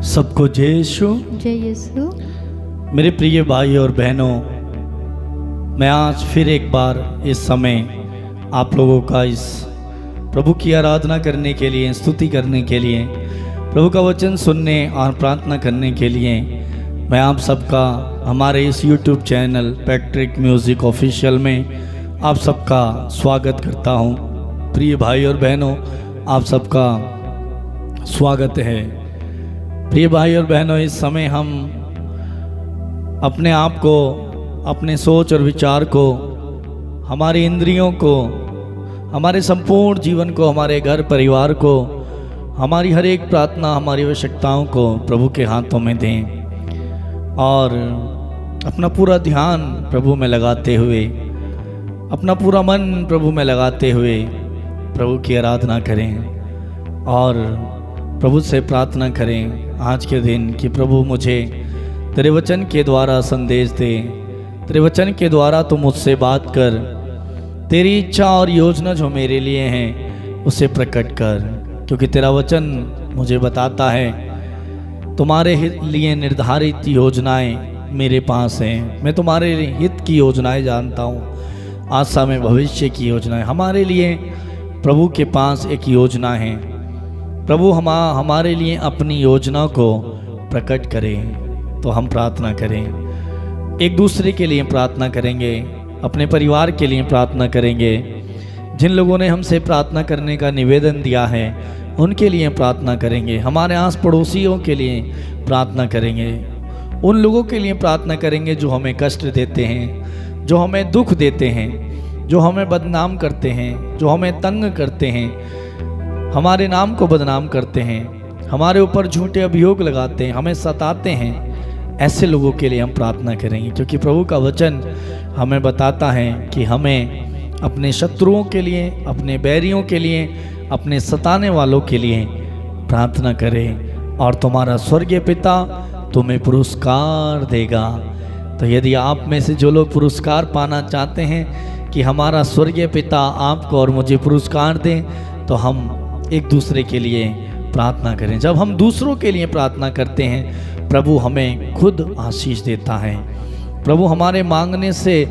सबको जय यीशु। जय यीशु। मेरे प्रिय भाई और बहनों, मैं आज फिर एक बार इस समय आप लोगों का इस प्रभु की आराधना करने के लिए, स्तुति करने के लिए, प्रभु का वचन सुनने और प्रार्थना करने के लिए मैं आप सबका हमारे इस YouTube channel Patrick music official में आप सबका स्वागत करता हूं। प्रिय भाई और बहनों, आप सबका स्वागत है। प्रिय भाई और बहनों, इस समय हम अपने आप को, अपने सोच और विचार को, हमारी इंद्रियों को, हमारे संपूर्ण जीवन को, हमारे घर परिवार को, हमारी हर एक प्रार्थना, हमारी आवश्यकताओं को प्रभु के हाथों में दें और अपना पूरा ध्यान प्रभु में लगाते हुए, अपना पूरा मन प्रभु में लगाते हुए प्रभु की आराधना करें और प्रभु से प्रार्थना करें आज के दिन कि प्रभु मुझे तेरे वचन के द्वारा संदेश दे, तेरे वचन के द्वारा तू मुझसे बात कर, तेरी इच्छा और योजना जो मेरे लिए हैं उसे प्रकट कर, क्योंकि तेरा वचन मुझे बताता है तुम्हारे लिए निर्धारित योजनाएं मेरे पास हैं। मैं तुम्हारे हित की योजनाएं जानता हूँ, आशा में भविष्य की योजनाएं। हमारे लिए प्रभु के पास एक योजना है। प्रभु हमारे लिए अपनी योजना को प्रकट करें। तो हम प्रार्थना करें, एक दूसरे के लिए प्रार्थना करेंगे, अपने परिवार के लिए प्रार्थना करेंगे। जिन लोगों ने हमसे प्रार्थना करने का निवेदन दिया है उनके लिए प्रार्थना करेंगे। हमारे आस पड़ोसियों के लिए प्रार्थना करेंगे। उन लोगों के लिए प्रार्थना करेंगे जो हमें कष्ट देते हैं, जो हमें दुख देते हैं, जो हमें बदनाम करते हैं, जो हमें तंग करते हैं, हमारे नाम को बदनाम करते हैं, हमारे ऊपर झूठे अभियोग लगाते हैं, हमें सताते हैं। ऐसे लोगों के लिए हम प्रार्थना करेंगे, क्योंकि प्रभु का वचन हमें बताता है कि हमें अपने शत्रुओं के लिए, अपने बैरियों के लिए, अपने सताने वालों के लिए प्रार्थना करें और तुम्हारा स्वर्गीय पिता तुम्हें पुरस्कार देगा। तो यदि आप में से जो लोग पुरस्कार पाना चाहते हैं कि हमारा स्वर्गीय पिता आपको और मुझे पुरस्कार दें, तो हम एक दूसरे के लिए प्रार्थना करें। जब हम दूसरों के लिए प्रार्थना करते हैं, प्रभु हमें खुद आशीष देता है। प्रभु हमारे मांगने से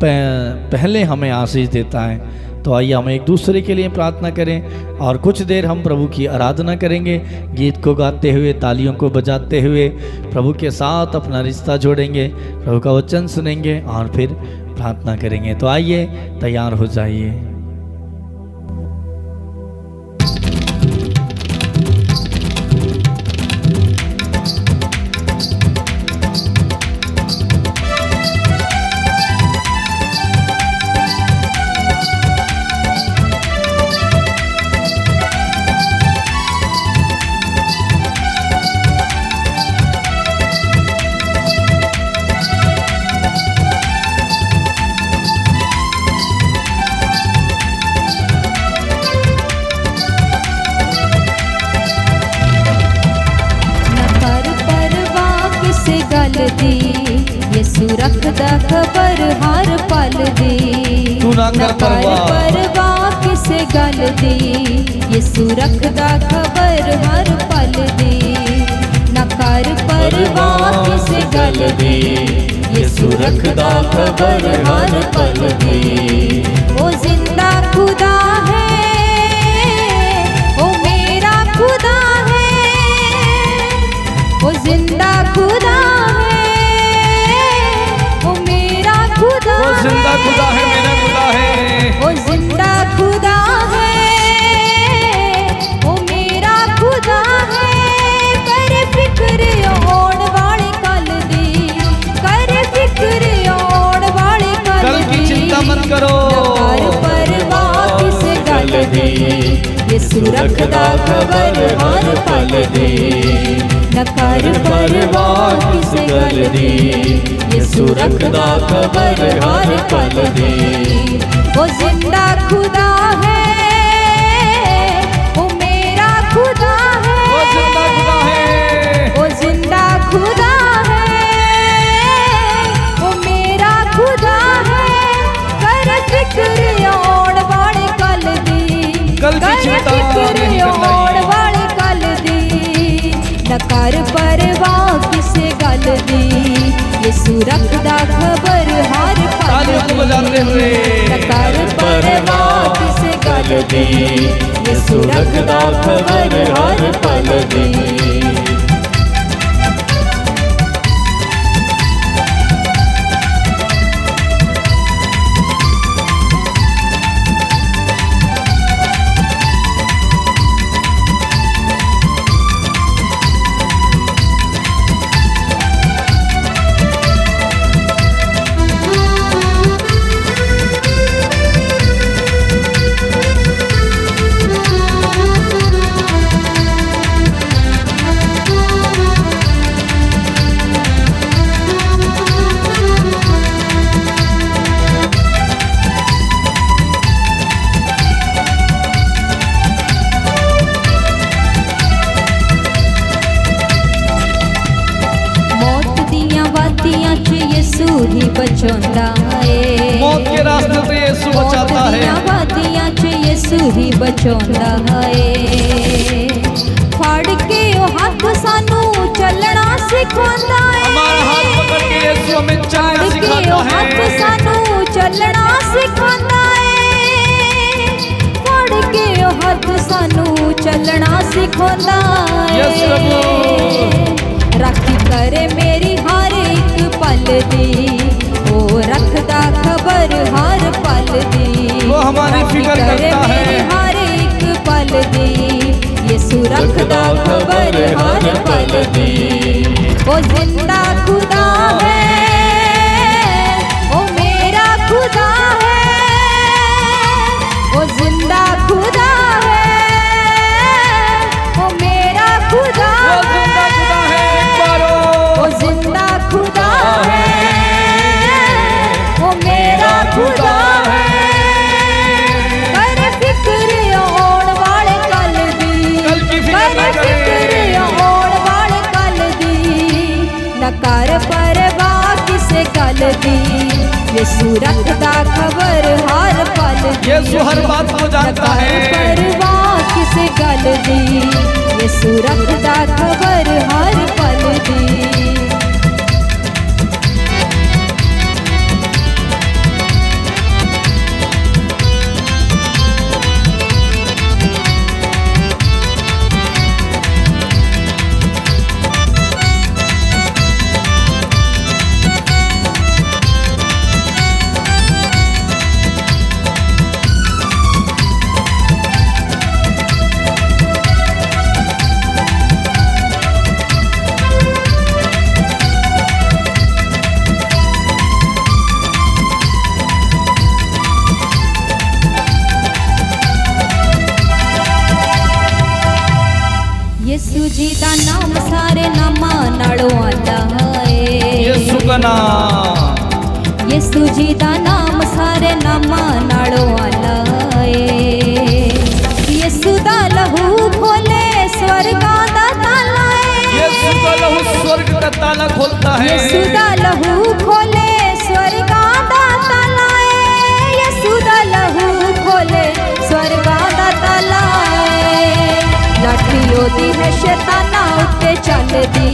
पहले हमें आशीष देता है। तो आइए हम एक दूसरे के लिए प्रार्थना करें और कुछ देर हम प्रभु की आराधना करेंगे, गीत को गाते हुए, तालियों को बजाते हुए प्रभु के साथ अपना रिश्ता जोड़ेंगे, प्रभु का वचन सुनेंगे और फिर प्रार्थना करेंगे। तो आइए तैयार हो जाइए। यीशु रखदा खबर हर पल दी, तू ना कर परवाह किसे गल दी। यीशु रखदा खबर हर पल दी, ना कर परवाह किसे गल दी। यीशु रखदा खबर हर पल दी। वो जिंदा खुदा है, वो मेरा खुदा है, वो जिंदा खुदा है, वो जिंदा खुदा है, मेरा खुदा है। वो जिंदा खुदा है, वो मेरा खुदा है। कर फिक्र होण वाले कल दी, कर फिक्र होण वाले कल की चिंता मत करो। कर परवाह किस गल दी। यीशु रखदा खबर हर पल दी, न कर परवाह किस गल दी। यीशु रखदा खबर हर पल दी। वो जिंदा खुदा है, वो मेरा खुदा है, वो जिंदा खुदा है, वो जिंदा खुदा है, वो मेरा खुदा है। कर फिक्र होण वाले कल दी, कल की चिंता नहीं करनी। होण वाले कल दी। न कर रे न कर परवाह किस गल दी, यसु रखदा खबर हर पल दी। यसु ही बचाता है, मौत के रास्ते से यीशु बचाता है, वादियां च यसु ही बचाता है। फड़ के ओ हाथ सानू चलना सिखाता है, हमारा हाथ पकड़ के यीशु हमें चलना सिखाता है, हाथ सानू चलना सिखाता है। फड़ के ओ हाथ सानू चलना सिखाता है। यस प्रभु राखी करे मेरी हर एक पल दी, ओ रखदा खबर हर पल दी। वो हमारी फिक्र करता है, हर एक पल दी, यसु रखदा खबर हर पल दी। ओ जिंदा खुदा है, ओ मेरा खुदा है, ओ जिंदा खुदा है, ओ मेरा खुदा है, ओ जिंदा खुदा है, ओ मेरा खुदा है। कर फिक्र होण वाले कल दी, कर फिक्र होण वाले कल दी। न कर परवाह किसे गल दी, यसु रखदा खबर हर पल दी। यीशु हर बात को जानता है, परवाह किसे गल दी, यसु रखदा खबर हर पल दी। यसु जी दा नाम सारे नामां नालों आला है, यीशु का नाम, यसु जी दा नाम सारे नामां नालों आला है। यसु दा लहू खोले स्वर्गां दा ताला है, यीशु का लहू स्वर्ग का ताला खोलता है, यसु दा लहू खोले स्वर्गां दा ताला है, यसु दा लहू खोले स्वर्गां दा ताला है। लाठी ओदी है शैताना उत्ते चलदी,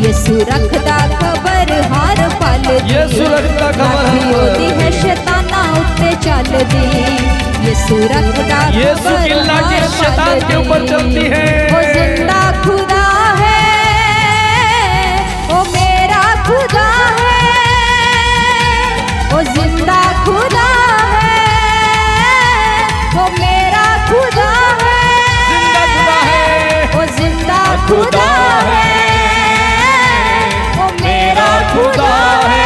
यसु रखदा खबर हर पल दी। यीशु रखदा खबर लाठी ओदी है शैताना उत्ते चलदी, यसु रखदा यीशु की लाठी शैतान के ऊपर चलती है। ओ जिंदा खुदा है, ओ मेरा खुदा है, ओ जिंदा खुदा है, ओ मेरा खुदा है, ओ जिंदा खुदा है, ओ मेरा खुदा है।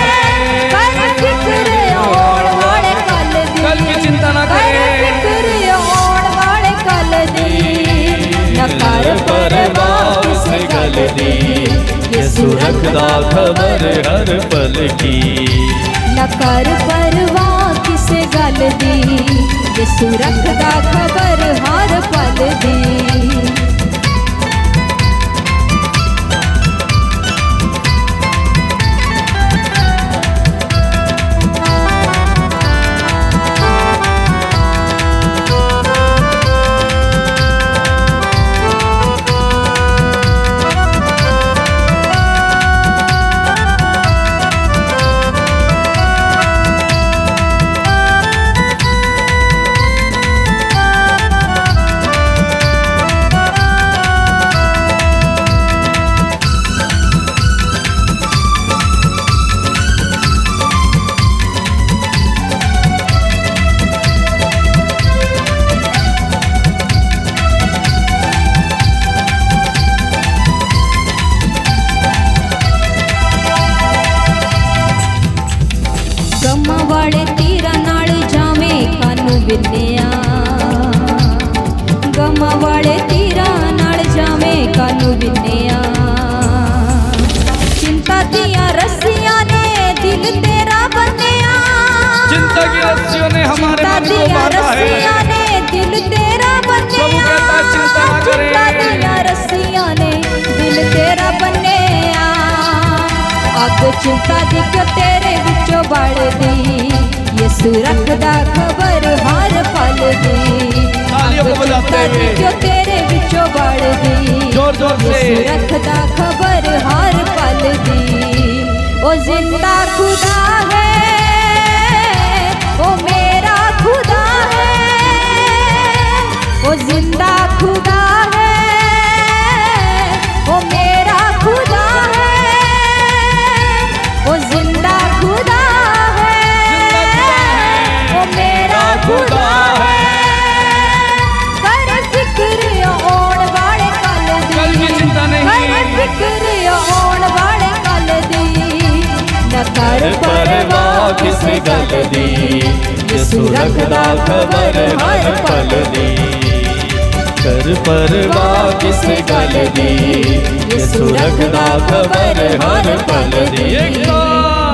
कर फिक्र होण वाले कल दी, कल की चिंता ना कर करें, फिक्र होण वाले कल दी। न कर परवाह किस गल दी, यसु रखदा खबर हर पल की। न कर परवाह किस गल दी, यसु रखदा खबर हर पल दी। चिंता दी क्यों तेरे विचों बढ़दी यसु रखदा खबर हर पल दी तालियों को बजाते हुए क्यों तेरे विचों बढ़दी जोर जोर से यसु रखदा खबर हर पल दी ओ जिंदा खुदा है ओ मेरा खुदा है ओ जिंदा खुदा है ओ मेरा खुदा है ओ जिंदा खुदा है ओ मेरा खुदा है कर फिक्र ओण वाले कल कल की दी चिंता नहीं कर फिक्र ओण वाले कल दी न कर परवाह किस गल दी यसु रखदा खबर हर पल दी कर परवाह किस गल दी यसु रखदा खबर हर पल दी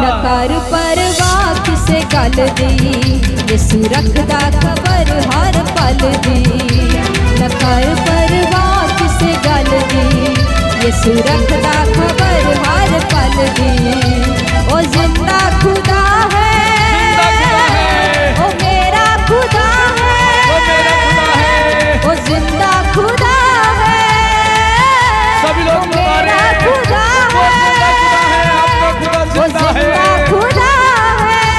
न कर परवाह किसे गल दी यसु रखदा खबर हर पल दी न कर परवाह किसे गल दी यसु रखदा खबर हर पल दी ओ जिंदा खुदा है ओ मेरा खुदा है ओ जिंदा खुदा है सभी ओ लोग मेरा खुदा है आपका खुदा ओ जिंदा है जिंदा खुदा है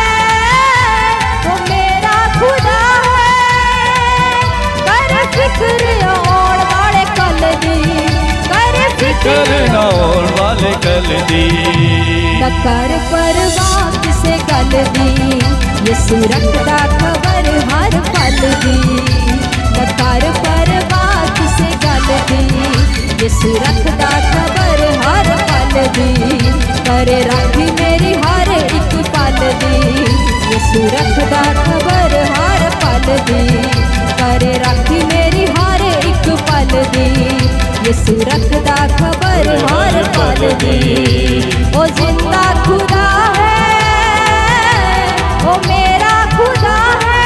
ओ मेरा खुदा है कर फिक्र ओण वाले कल दी कर फिक्र फिक्र न होण वाले कल दी न कर परवाह किसे गल दी यसु रखदा खबर हर पल दी न कर परवाह किसे गल दी यसु रखदा खबर हर पल दी करे राखी मेरी हर एक पल दी यसु रखदा खबर हर पल दी करे राखी मेरी हर एक पल दी यसु रखदा खबर हर पल दी ओ जिंदा खुदा है ओ मेरा खुदा है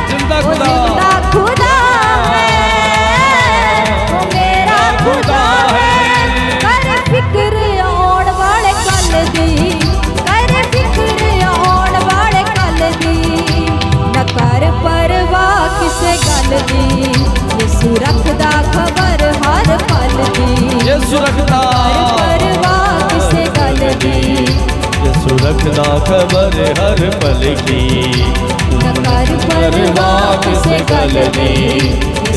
जिंदा ओ खुदा जिंदा खुदा है ओ मेरा खुदा है कर फिक्र ओण वाले कल दी कर फिक्र ओण वाले कल दी न कर परवाह किसे गल दी यसु रखदा खबर हर पल दी यसु रखदा परवाह किसे गल दी यसु रखदा खबर हर पल की न कर परवाह किसे गल दी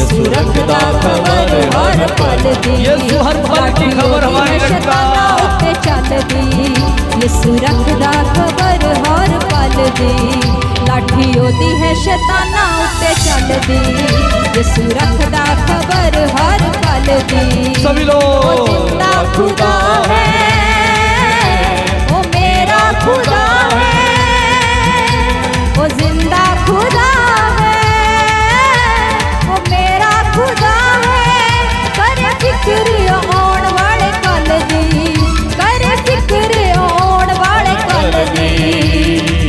यसु रखदा खबर हर पल दी यसु हर पल की खबर हमारी रखदा उत्ते चलदी यसु रखदा खबर हर पल दी लाठी ओदी है शैताना उत्ते चलदी यसु रखदा खबर हर पल दी सभी ओ लोग जिंदा खुदा है ओ मेरा खुदा है ओ जिंदा खुदा है ओ मेरा खुदा है कर फिक्र ओण वाले कल दी कर फिक्र ओण वाले कल दी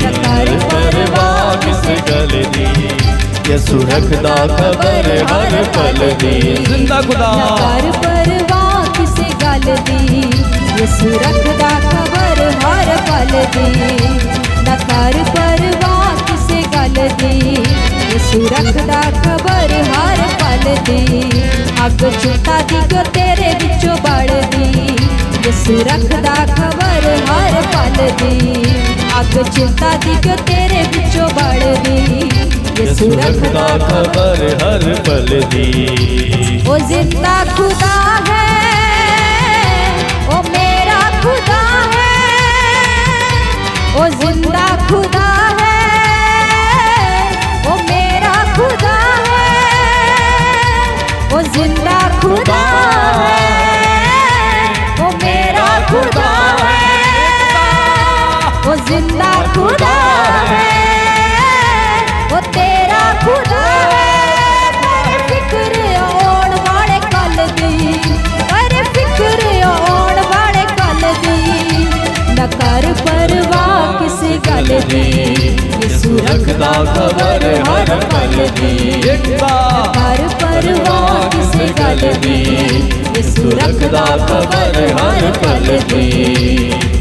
न कर परवाह किस गल दी यसु रखदा खबर हर पल दी जिंदा खुदा न कर परवाह किसे गल दी यसु रखदा खबर हर पल दी न कर परवाह किसे गल दी यसु रखदा खबर हर पल दी अग चिंता दी क्यों तेरे विचों बढ़दी यसु रखदा खबर हर पल दी अग चिंता दी क्यों तेरे विचों बढ़दी यसु रखदा खबर हर पल दी ओ जिंदा खुदा है ओ मेरा खुदा है ओ जिंदा खुदा है ओ मेरा खुदा है ओ जिंदा खुदा है ओ मेरा खुदा है ओ जिंदा खुदा है ओ तेरा खुदा है कर फिक्र ओण वाले कल दी कर फिक्र ओण वाले कल दी न कर परवाह किसे गल दी यसु रखदा खबर हर पल दी कर परवाह किसे गल दी यसु रखदा खबर हर पल दी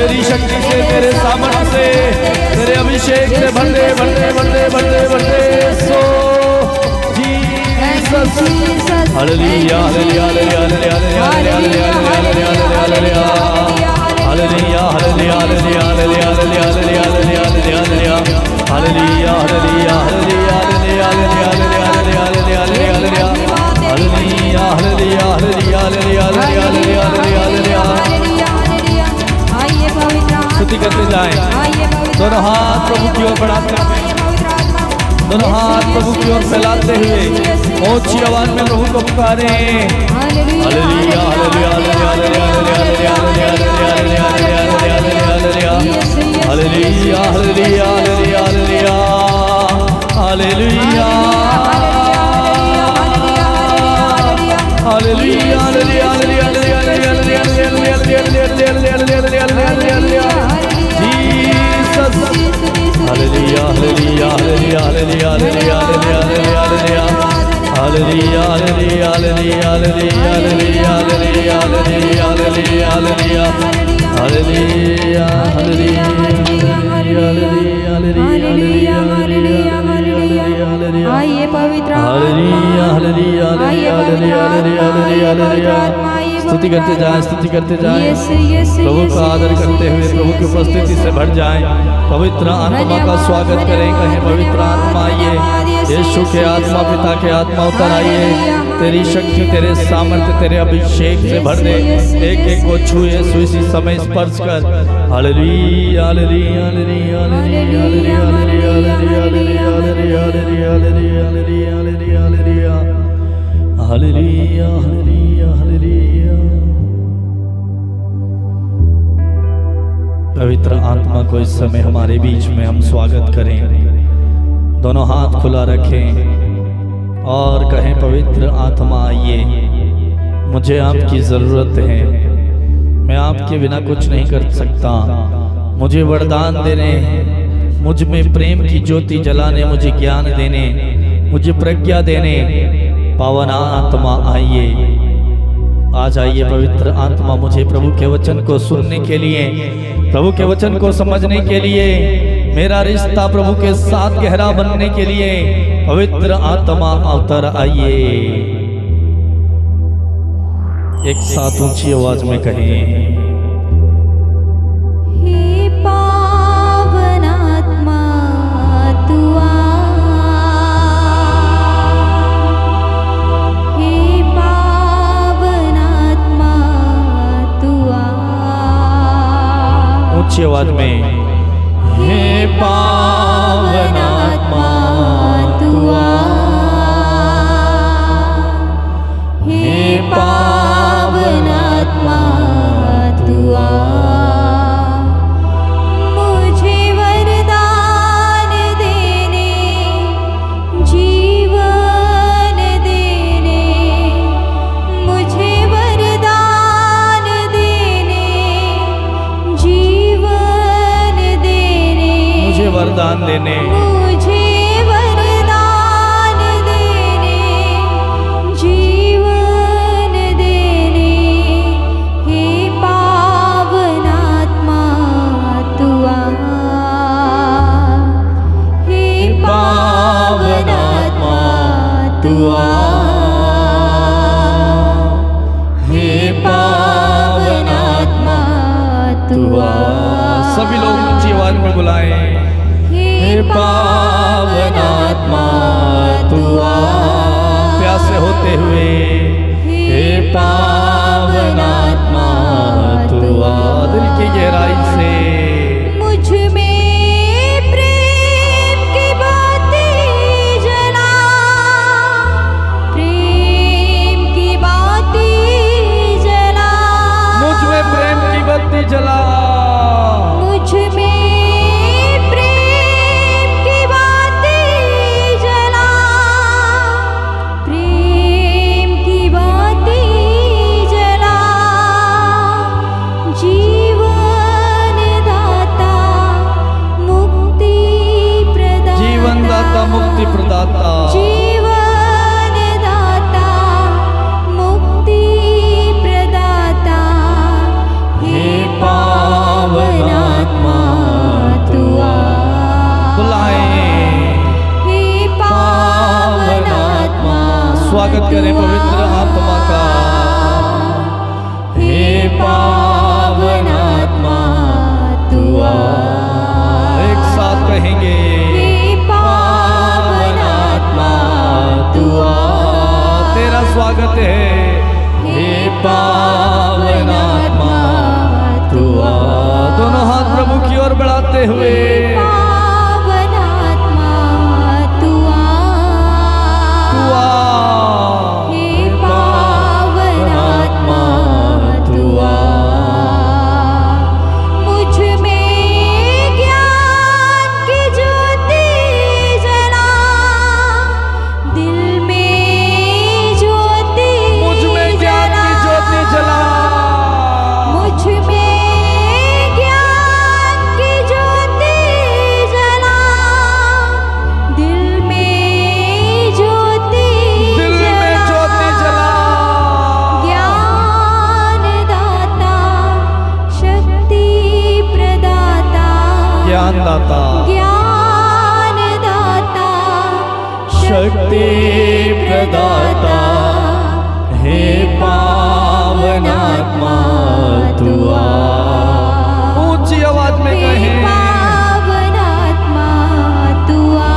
तेरी शक्ति से, तेरे सामर्थ्य से, तेरे अभिषेक से भरते भरते भरते भरते भरते so Jesus hallelujah hallelujah hallelujah hallelujah hallelujah hallelujah hallelujah hallelujah hallelujah hallelujah hallelujah hallelujah hallelujah hallelujah hallelujah स्तुति करते जाएं। दोनों हाथ प्रभु की ओर बढ़ाते हुए, दोनों हाथ प्रभु की ओर फैलाते हुए ऊंची आवाज में प्रभु को पुकारें। Hallelujah hallelujah hallelujah hallelujah hallelujah hallelujah hallelujah hallelujah hallelujah आइए पवित्र स्तुति करते जाएं, स्तुति करते जाएं। प्रभु का आदर करते हुए प्रभु की उपस्थिति से भर जाएं। पवित्र आत्मा का स्वागत करें। कहें पवित्र आत्मा आइए, यीशु के आत्मा, पिता के आत्मा उतर आइए। तेरी शक्ति, तेरे सामर्थ्य, तेरे अभिषेक से भर दे। एक एक को छुए इसी समय स्पर्श कर। Hallelujah hallelujah hallelujah hallelujah hallelujah hallelujah hallelujah hallelujah hallelujah hallelujah hallelujah. पवित्र आत्मा को इस समय हमारे बीच में हम स्वागत करें। दोनों हाथ खुला रखें और कहें पवित्र आत्मा आइए, मुझे आपकी ज़रूरत है। मैं आपके बिना कुछ नहीं कर सकता। मुझे वरदान देने, मुझ में प्रेम की ज्योति जलाने, मुझे ज्ञान देने, मुझे प्रज्ञा देने पावन आत्मा आइए। आज आइए पवित्र आत्मा, मुझे प्रभु के वचन को सुनने के लिए, प्रभु के वचन को समझने के लिए, मेरा रिश्ता प्रभु के साथ गहरा बनने के लिए पवित्र आत्मा उतर आइए। एक साथ ऊंची आवाज में कहें, हे पावन आत्मा तू आ, हे पावन आत्मा तू आ। ऊंची आवाज में, हे पावन आत्मा तू आ, हे पावन आत्मा तू आ। मुझे वरदान देने, जीवन देने, मुझे वरदान देने, जीवन देने, मुझे वरदान देने, मुझे वरदान देने, जीवन देने। हे पावन आत्मा तू आ, हे पावन आत्मा तू आ, हे पावन आत्मा तू आ। सभी लोग ऊंची आवाज में बुलाएं, हे पावन आत्मा तू आ। प्यासे होते हुए, हे पावन आत्मा तू आ। दिल की गहराई से मुझ में प्रेम की बातें जला, प्रेम की बातें जला, मुझ में प्रेम की बत्ती जला, मुझ में प्रेम की बातें जला, प्रेम की बातें जला। जीवन दाता मुक्ति प्रदाता, जीवन दाता मुक्ति प्रदाता, जीवन दाता मुक्ति प्रदाता। हे पावन स्वागत करें पवित्र आत्मा का। हे पावन आत्मा तू आ। एक साथ कहेंगे, हे पावन आत्मा तू आ। तेरा स्वागत है। हे पावन आत्मा तू आ। दोनों हाथ प्रभु की ओर बढ़ाते हुए, पावन आत्मा तू आ। तू आ। हे पावन आत्मा तू आ। मुझ में ज्ञान की ज्योति जला, दिल में ज्योति मुझ में ज्ञान की ज्योति जला, मुझ में ज्ञान की ज्योति जला, दिल में ज्योति दिल में ज्योति जला। ज्ञान दाता शक्ति प्रदाता, ज्ञान दाता ज्ञान दाता शक्ति प्रदाता, हे पावन आत्मा तू आ। ऊंची आवाज में हे कहें, पावन आत्मा तू आ।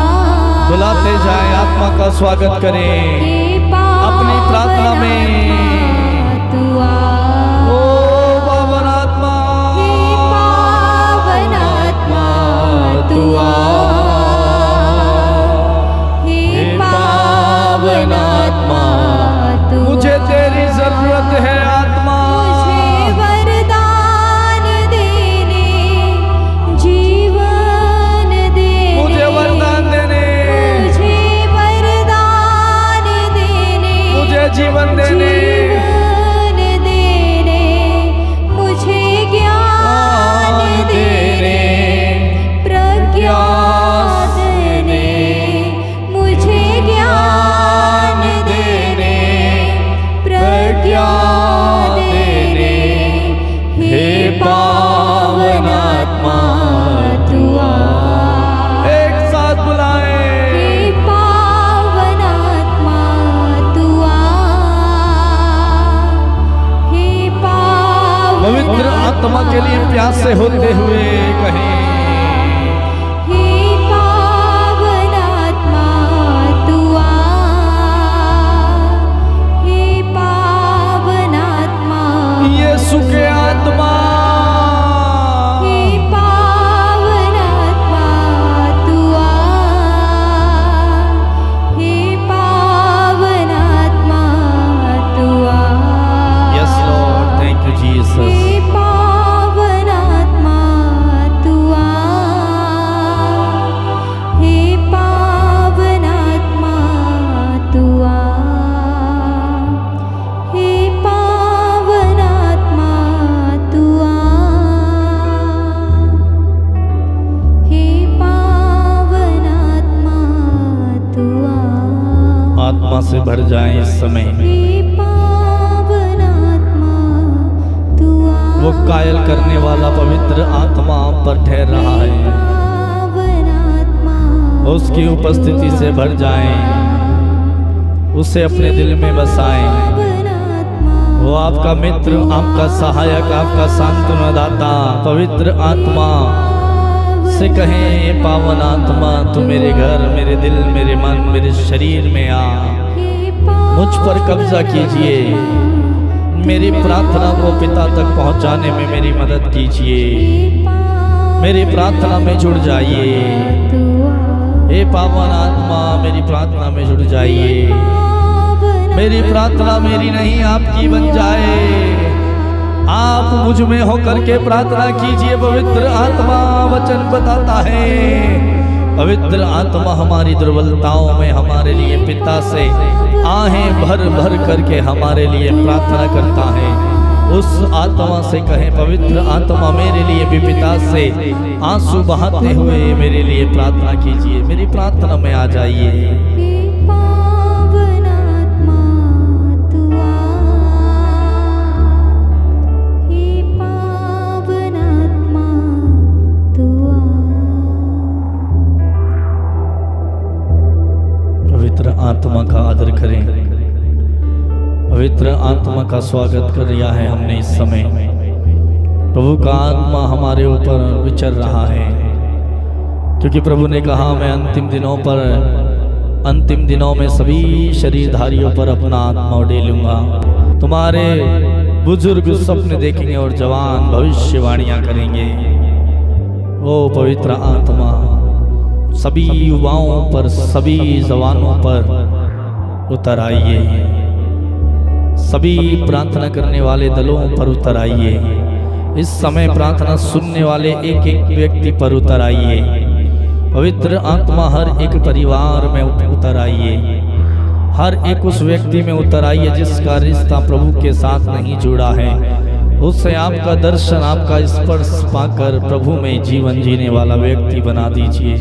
बुलाते जाएं, आत्मा का स्वागत करें हे पावन अपनी प्रार्थना में। तू आ। ओ पावन आत्मा, हे पावन आत्मा तू आ। हे पावन आत्मा तू आ। मुझे तेरी जरूरत है आत्मा। मुझे वरदान देने, जीवन देने, मुझे वरदान देने, मुझे वरदान देने, मुझे जीवन देने, जीवन देने, मुझे ज्ञान देने, प्रज्ञा देने, मुझे ज्ञान देने, प्रज्ञा देने, हे पावन आत्मा तू आ। एक साथ बुलाएं। हे पावन आत्मा तू आ। हे पावन पवित्र आत्मा के लिए प्यासे होते हुए कहें, हे पावन आत्मा तू आ। हे पावन आत्मा यीशु के आत्मा, हे पावन आत्मा तू आ। हे पावन आत्मा तू आ। Yes lord, thank you Jesus. हे पावन आत्मा तू आ। हे पावन आत्मा तू आ। हे पावन आत्मा तू आ। हे पावन आत्मा तू आ। आत्मा से भर जाएं इस समय। हे पावन आत्मा तू आ। वो कायल करने वाला पवित्र आत्मा आप पर ठहर रहा है, पावन आत्मा उसकी उपस्थिति से भर जाएं, उसे अपने दिल में बसाएं। पावन आत्मा वो आपका मित्र, आपका सहायक, आपका सांत्वनदाता पवित्र आत्मा से कहें, पावन आत्मा तू मेरे घर, मेरे दिल, मेरे मन, मेरे शरीर में आ। हे पावन मुझ पर कब्जा कीजिए, मेरी प्रार्थना को पिता तक पहुंचाने में मेरी मदद कीजिए। मेरी प्रार्थना में जुड़ जाइए। तू आ। हे पावन आत्मा मेरी प्रार्थना में जुड़ जाइए। पावन मेरी प्रार्थना मेरी नहीं आपकी बन जाए। आप मुझ में होकर के प्रार्थना कीजिए। पवित्र आत्मा वचन बताता है, पवित्र आत्मा हमारी दुर्बलताओं में हमारे लिए पिता से आहें भर भर करके हमारे लिए प्रार्थना करता है। उस आत्मा से कहें, पवित्र आत्मा मेरे लिए भी पिता से आंसू बहाते हुए मेरे लिए प्रार्थना कीजिए। मेरी प्रार्थना में आ जाइए। हे पावन आत्मा तू आ। हे पावन आत्मा तू आ। पवित्र आत्मा का आदर करें। पवित्र आत्मा का स्वागत कर रिया है हमने इस समय। प्रभु का आत्मा हमारे ऊपर विचर रहा है, क्योंकि प्रभु ने कहा मैं अंतिम दिनों में सभी शरीरधारियों पर अपना आत्मा उड़ेलूंगा। तुम्हारे बुजुर्ग स्वप्न देखेंगे और जवान भविष्यवाणियां करेंगे। वो पवित्र आत्मा सभी युवाओं पर, सभी जवानों पर उतर आइए। सभी प्रार्थना करने वाले दलों पर उतर आइए। इस समय प्रार्थना सुनने वाले एक एक व्यक्ति पर उतर आइए। पवित्र आत्मा हर एक परिवार में उतर आइए। हर एक उस व्यक्ति में उतर आइए जिसका रिश्ता प्रभु के साथ नहीं जुड़ा है। उससे आपका दर्शन, आपका स्पर्श पाकर प्रभु में जीवन जीने वाला व्यक्ति बना दीजिए।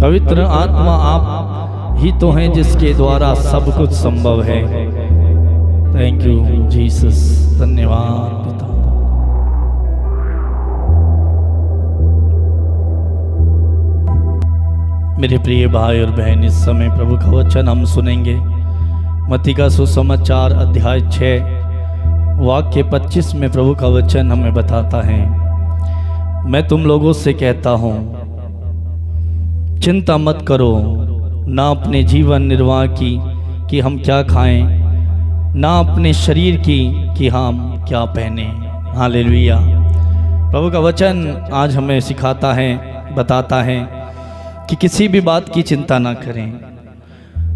पवित्र आत्मा आप ही तो हैं जिसके द्वारा सब कुछ संभव है। Thank you Jesus. धन्यवाद पिता। मेरे प्रिय भाई और बहन, इस समय प्रभु का वचन हम सुनेंगे। मत्ती का सुसमाचार अध्याय 6 वाक्य 25 में प्रभु का वचन हमें बताता है, मैं तुम लोगों से कहता हूँ चिंता मत करो, ना अपने जीवन निर्वाह की कि हम क्या खाएं, ना अपने शरीर की कि हम क्या पहने। हालेलुया। प्रभु का वचन आज हमें सिखाता है, बताता है कि किसी भी बात की चिंता ना करें।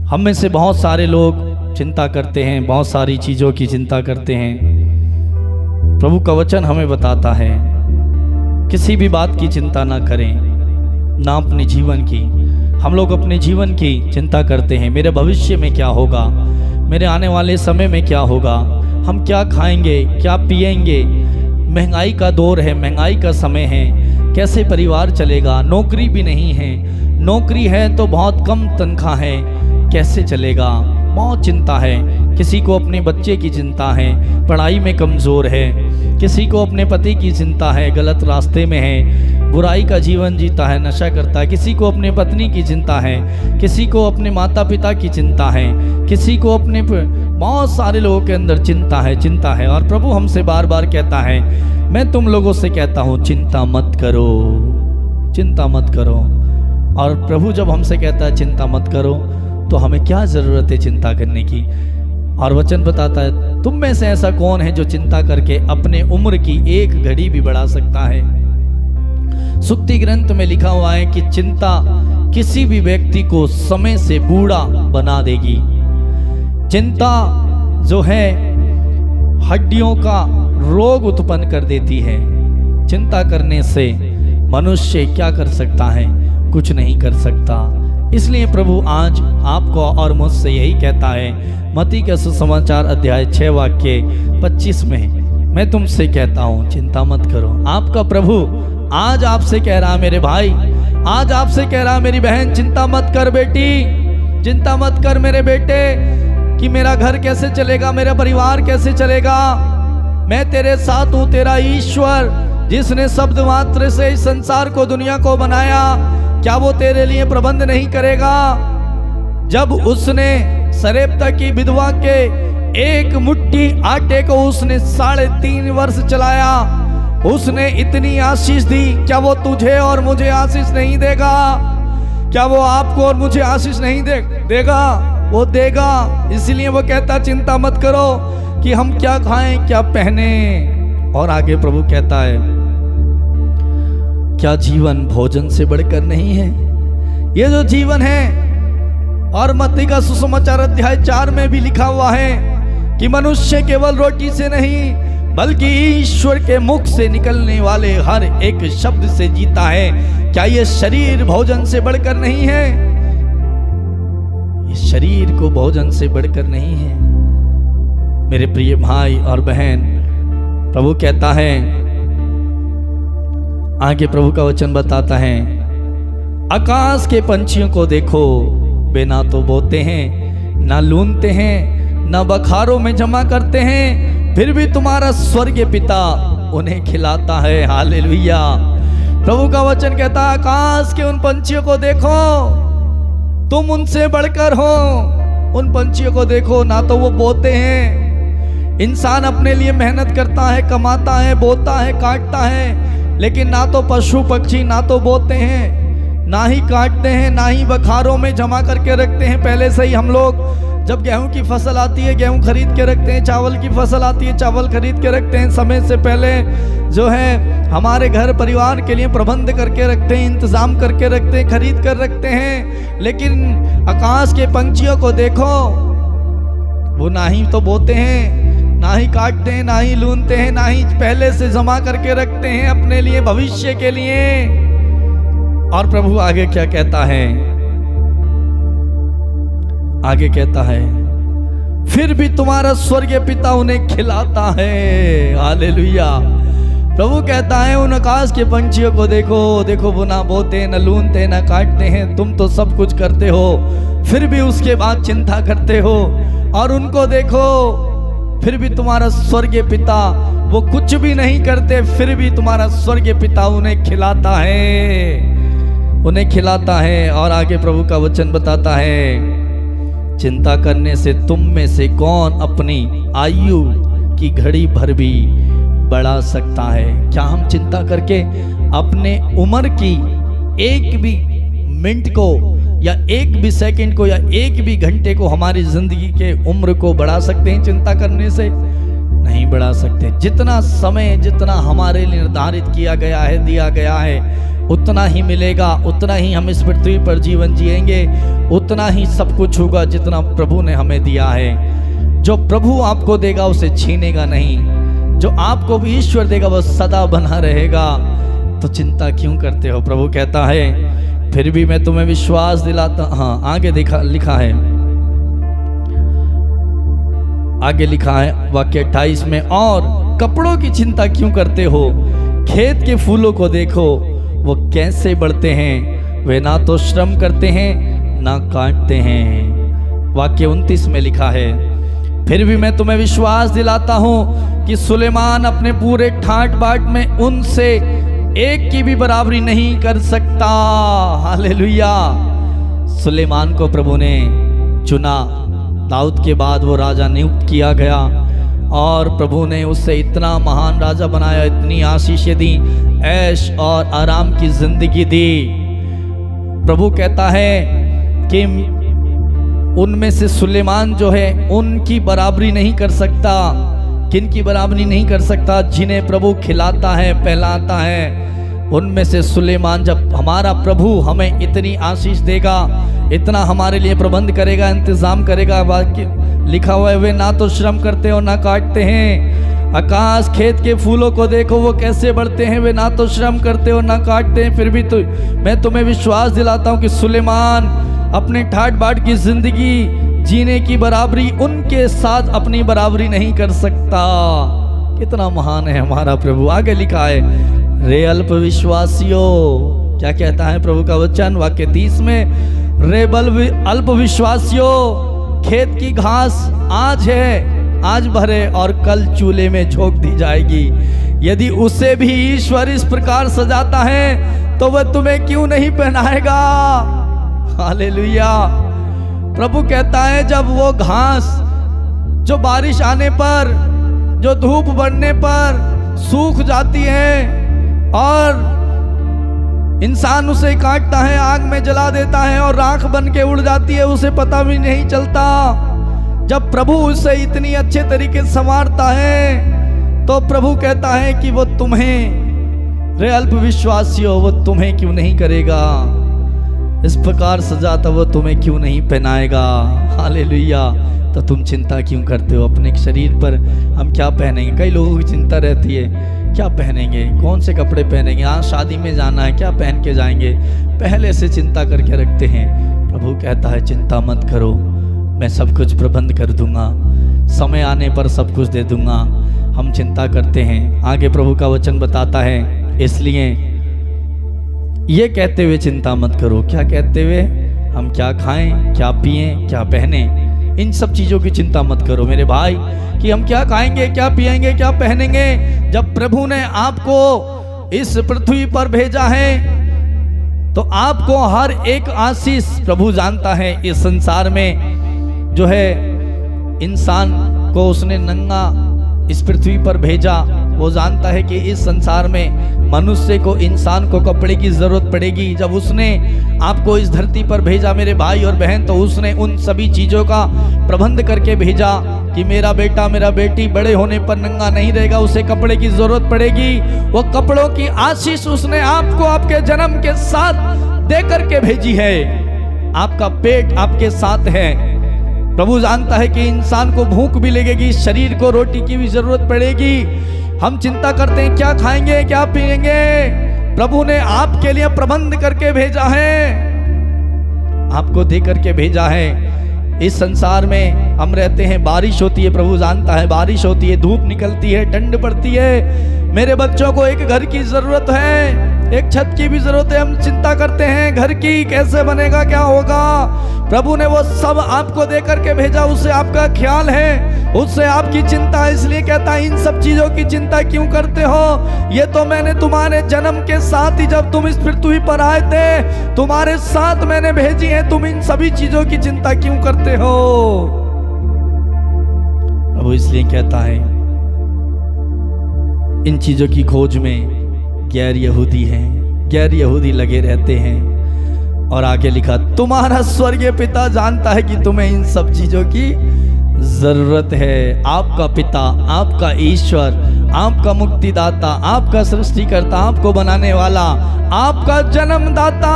हम में से बहुत सारे लोग चिंता करते हैं, बहुत सारी चीज़ों की चिंता करते हैं। प्रभु का वचन हमें बताता है किसी भी बात की चिंता ना करें, ना अपने जीवन की। हम लोग अपने जीवन की चिंता करते हैं, मेरे भविष्य में क्या होगा, मेरे आने वाले समय में क्या होगा, हम क्या खाएंगे, क्या पिएंगे। महंगाई का दौर है, महंगाई का समय है, कैसे परिवार चलेगा। नौकरी भी नहीं है, नौकरी है तो बहुत कम तनख्वाह है, कैसे चलेगा। बहुत चिंता है। किसी को अपने बच्चे की चिंता है, पढ़ाई में कमज़ोर है। किसी को अपने पति की चिंता है, गलत रास्ते में है, बुराई का जीवन जीता है, नशा करता है। किसी को अपने पत्नी की चिंता है, किसी को अपने माता पिता की चिंता है, किसी को अपने, बहुत सारे लोगों के अंदर चिंता है। और प्रभु हमसे बार बार कहता है, मैं तुम लोगों से कहता हूँ चिंता मत करो, चिंता मत करो। और प्रभु जब हमसे कहता है चिंता मत करो, तो हमें क्या ज़रूरत है चिंता करने की। और वचन बताता है, तुम में से ऐसा कौन है जो चिंता करके अपने उम्र की एक घड़ी भी बढ़ा सकता है। सुक्ति ग्रंथ में लिखा हुआ है कि चिंता किसी भी व्यक्ति को समय से बूढ़ा बना देगी। चिंता जो है हड्डियों का रोग उत्पन्न कर देती है। चिंता करने से मनुष्य क्या कर सकता है, कुछ नहीं कर सकता। इसलिए प्रभु आज आपको और मुझसे यही कहता है, मत्ती के सुसमाचार अध्याय 6 वाक्य 25 में, मैं तुमसे कहता हूँ चिंता मत करो। आपका प्रभु आज आपसे कह रहा मेरे भाई, आज आपसे कह रहा मेरी बहन, चिंता मत कर बेटी, चिंता मत कर मेरे बेटे कि मेरा घर कैसे चलेगा, मेरा परिवार कैसे चलेगा। मैं तेरे साथ हूँ, तेरा ईश्वर जिसने शब्द मात्र से इस संसार को, दुनिया को बनाया, क्या वो तेरे लिए प्रबंध नहीं करेगा। जब उसने सरेप्ता की विधवा के एक मुट्ठी आटे को उसने 3.5 वर्ष चलाया, उसने इतनी आशीष दी, क्या वो तुझे और मुझे आशीष नहीं देगा? क्या वो आपको और मुझे आशीष नहीं देगा? वो देगा। इसलिए वो कहता चिंता मत करो कि हम क्या खाएं, क्या पहने। और आगे प्रभु कहता है, क्या जीवन भोजन से बढ़कर नहीं है? ये जो जीवन है, और मत्ती का सुसमाचार अध्याय 4 में भी लिखा हुआ है कि मनुष्य केवल रोटी से नहीं बल्कि ईश्वर के मुख से निकलने वाले हर एक शब्द से जीता है। क्या ये शरीर भोजन से बढ़कर नहीं है? ये शरीर को भोजन से बढ़कर नहीं है। मेरे प्रिय भाई और बहन, प्रभु कहता है, आगे प्रभु का वचन बताता है, आकाश के पंछियों को देखो, वे ना तो बोते हैं, ना लूनते हैं, ना बखारों में जमा करते हैं, फिर भी तुम्हारा स्वर्गीय पिता उन्हें खिलाता है। हालेलुया। प्रभु का वचन कहता है, आकाश के उन पंछियों को देखो, तुम उनसे बढ़कर हो, उन पंछियों को देखो, ना तो वो बोते हैं। इंसान अपने लिए मेहनत करता है, कमाता है, बोता है, काटता है, लेकिन ना तो पशु पक्षी ना तो बोते हैं, ना ही काटते हैं, ना ही बखारों में जमा करके रखते हैं। पहले से ही हम लोग जब गेहूं की फसल आती है गेहूं खरीद के रखते हैं, चावल की फसल आती है चावल खरीद के रखते हैं। समय से पहले जो है हमारे घर परिवार के लिए प्रबंध करके रखते हैं, इंतजाम करके रखते हैं, खरीद कर रखते हैं। लेकिन आकाश के पंछियों को देखो, वो ना ही तो बोते हैं, ना ही काटते हैं, ना ही लूनते हैं, ना ही पहले से जमा करके रखते हैं अपने लिए, भविष्य के लिए। और प्रभु आगे क्या कहता है? आगे कहता है, फिर भी तुम्हारा स्वर्गीय पिता उन्हें खिलाता है। हालेलुया। प्रभु कहता है, उन आकाश के पंछियों को देखो, देखो वो ना बोते, ना लूनते, ना काटते हैं, तुम तो सब कुछ करते हो, फिर भी उसके बाद चिंता करते हो। और उनको देखो, फिर भी तुम्हारा स्वर्गीय पिता, वो कुछ भी नहीं करते, फिर भी तुम्हारा स्वर्गीय पिता उन्हें खिलाता है, उन्हें खिलाता है। और आगे प्रभु का वचन बताता है, चिंता करने से तुम में से कौन अपनी आयु की घड़ी भर भी बढ़ा सकता है? क्या हम चिंता करके अपने उम्र की एक भी मिनट को या एक भी सेकंड को या एक भी घंटे को, हमारी जिंदगी के उम्र को बढ़ा सकते हैं? चिंता करने से नहीं बढ़ा सकते। जितना समय, जितना हमारे लिए निर्धारित किया गया है, दिया गया है, उतना ही मिलेगा, उतना ही हम इस पृथ्वी पर जीवन जिएंगे, उतना ही सब कुछ होगा जितना प्रभु ने हमें दिया है। जो प्रभु आपको देगा उसे छीनेगा नहीं, जो आपको भी ईश्वर देगा वह सदा बना रहेगा। तो चिंता क्यों करते हो? प्रभु कहता है, फिर भी मैं तुम्हें विश्वास दिलाता। हाँ, आगे लिखा है, आगे लिखा है वाक्य 28 में, और कपड़ों की चिंता क्यों करते हो? खेत के फूलों को देखो, वो कैसे बढ़ते हैं, वे ना तो श्रम करते हैं ना काटते हैं। वाक्य 29 में लिखा है, फिर भी मैं तुम्हें विश्वास दिलाता हूं कि सुलेमान अपने पूरे ठाट बाट में उनसे एक की भी बराबरी नहीं कर सकता। हालेलुया। सुलेमान को प्रभु ने चुना, दाऊद के बाद वो राजा नियुक्त किया गया और प्रभु ने उसे इतना महान राजा बनाया, इतनी आशीषें दी, ऐश और आराम की जिंदगी दी। प्रभु कहता है कि उनमें से सुलेमान जो है उनकी बराबरी नहीं कर सकता। किन की बराबरी नहीं कर सकता? जिन्हें प्रभु खिलाता है, पहलाता है, उनमें से सुलेमान। जब हमारा प्रभु हमें इतनी आशीष देगा, इतना हमारे लिए प्रबंध करेगा, इंतजाम करेगा, लिखा हुआ है, वे ना तो श्रम करते और ना काटते हैं। आकाश खेत के फूलों को देखो, वो कैसे बढ़ते हैं, वे ना तो श्रम करते और ना काटते हैं, फिर भी तो मैं तुम्हें विश्वास दिलाता हूं कि सुलेमान अपने ठाट बाट की जिंदगी जीने की बराबरी उनके साथ अपनी बराबरी नहीं कर सकता। कितना महान है हमारा प्रभु। आगे लिखा है, रे अल्प विश्वासियों, क्या कहता है प्रभु का वचन वाक्य 30 में, रे अल्प विश्वासियों, खेत की घास आज है, आज भरे और कल चूल्हे में झोंक दी जाएगी। यदि उसे भी ईश्वर इस प्रकार सजाता है तो वह तुम्हें क्यों नहीं पहनाएगा? हालेलुया। प्रभु कहता है, जब वो घास जो बारिश आने पर, जो धूप बढ़ने पर सूख जाती है और इंसान उसे काटता है, आग में जला देता है और राख बन के उड़ जाती है, उसे पता भी नहीं चलता। जब प्रभु उसे इतनी अच्छे तरीके से संवारता है तो प्रभु कहता है कि वो तुम्हें, रे अल्प विश्वासियों, वो तुम्हें क्यों नहीं करेगा? इस प्रकार सजाता वो तुम्हें क्यों नहीं पहनाएगा? हालेलुया। तो तुम चिंता क्यों करते हो अपने शरीर पर? हम क्या पहनेंगे? कई लोगों की चिंता रहती है, क्या पहनेंगे, कौन से कपड़े पहनेंगे, आज शादी में जाना है, क्या पहन के जाएंगे, पहले से चिंता करके रखते हैं। प्रभु कहता है, चिंता मत करो, मैं सब कुछ प्रबंध कर दूंगा, समय आने पर सब कुछ दे दूंगा। हम चिंता करते हैं। आगे प्रभु का वचन बताता है, इसलिए ये कहते हुए चिंता मत करो। क्या कहते हुए? हम क्या खाएं, क्या पिएं, क्या पहने, इन सब चीज़ों की चिंता मत करो मेरे भाई, कि हम क्या खाएंगे, क्या पिएंगे, क्या पहनेंगे। जब प्रभु ने आपको इस पृथ्वी पर भेजा है तो आपको हर एक आशीष प्रभु जानता है। इस संसार में जो है इंसान को उसने नंगा इस पृथ्वी पर भेजा, वो जानता है कि इस संसार में मनुष्य को, इंसान को कपड़े की जरूरत पड़ेगी। जब उसने आपको इस धरती पर भेजा मेरे भाई और बहन, तो उसने उन सभी चीजों का प्रबंध करके भेजा कि मेरा बेटा मेरा बेटी बड़े होने पर नंगा नहीं रहेगा, उसे कपड़े की जरूरत पड़ेगी। वो कपड़ों की आशीष उसने आपको आपके जन्म के साथ दे करके भेजी है। आपका पेट आपके साथ है। प्रभु जानता है कि इंसान को भूख भी लगेगी, शरीर को रोटी की भी जरूरत पड़ेगी। हम चिंता करते हैं क्या खाएंगे क्या पिएंगे। प्रभु ने आपके लिए प्रबंध करके भेजा है, आपको दे करके भेजा है। इस संसार में हम रहते हैं, बारिश होती है, प्रभु जानता है बारिश होती है, धूप निकलती है, ठंड पड़ती है। मेरे बच्चों को एक घर की जरूरत है, एक छत की भी जरूरत है। हम चिंता करते हैं घर की कैसे बनेगा, क्या होगा। प्रभु ने वो सब आपको दे करके भेजा, उससे आपका ख्याल है, उससे आपकी चिंता है। इसलिए कहता है इन सब चीजों की चिंता क्यों करते हो, ये तो मैंने तुम्हारे जन्म के साथ ही, जब तुम इस पृथ्वी पर आए थे, तुम्हारे साथ मैंने भेजी है। तुम इन सभी चीजों की चिंता क्यों करते हो। प्रभु इसलिए कहता है इन चीजों की खोज में गैर यहूदी हैं, गैर यहूदी लगे रहते हैं। और आगे लिखा तुम्हारा स्वर्गीय पिता जानता है कि तुम्हें इन सब चीजों की जरूरत है। आपका पिता, आपका ईश्वर, आपका मुक्तिदाता, आपका सृष्टिकर्ता, आपको बनाने वाला, आपका जन्मदाता